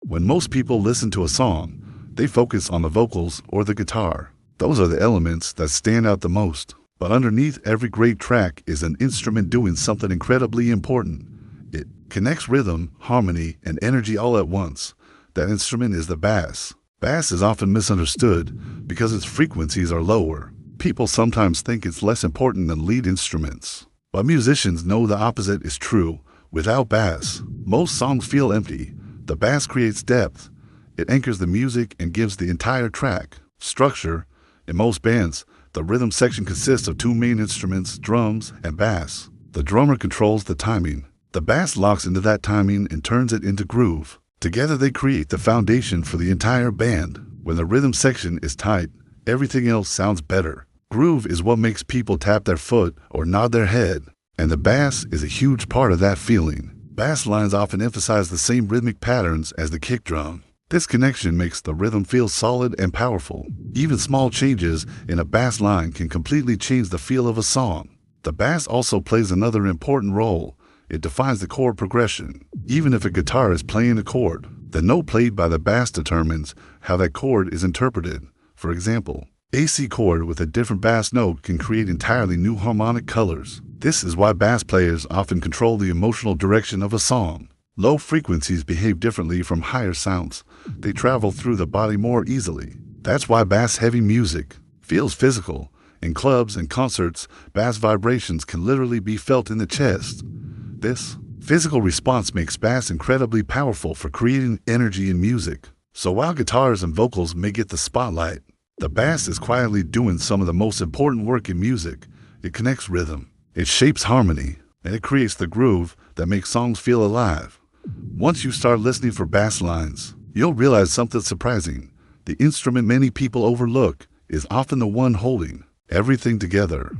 When most people listen to a song, they focus on the vocals or the guitar. Those are the elements that stand out the most. But underneath every great track is an instrument doing something incredibly important. It connects rhythm, harmony, and energy all at once. That instrument is the bass. Bass is often misunderstood because its frequencies are lower. People sometimes think it's less important than lead instruments. But musicians know the opposite is true. Without bass, most songs feel empty. The bass creates depth. It anchors the music and gives the entire track structure. In most bands, the rhythm section consists of two main instruments, drums and bass. The drummer controls the timing. The bass locks into that timing and turns it into groove. Together they create the foundation for the entire band. When the rhythm section is tight, everything else sounds better. Groove is what makes people tap their foot or nod their head, and the bass is a huge part of that feeling. Bass lines often emphasize the same rhythmic patterns as the kick drum. This connection makes the rhythm feel solid and powerful. Even small changes in a bass line can completely change the feel of a song. The bass also plays another important role. It defines the chord progression. Even if a guitar is playing a chord, the note played by the bass determines how that chord is interpreted. For example, a C chord with a different bass note can create entirely new harmonic colors. This is why bass players often control the emotional direction of a song. Low frequencies behave differently from higher sounds. They travel through the body more easily. That's why bass-heavy music feels physical. In clubs and concerts, bass vibrations can literally be felt in the chest. This physical response makes bass incredibly powerful for creating energy in music. So while guitars and vocals may get the spotlight, the bass is quietly doing some of the most important work in music. It connects rhythm, it shapes harmony, and it creates the groove that makes songs feel alive. Once you start listening for bass lines, you'll realize something surprising. The instrument many people overlook is often the one holding everything together.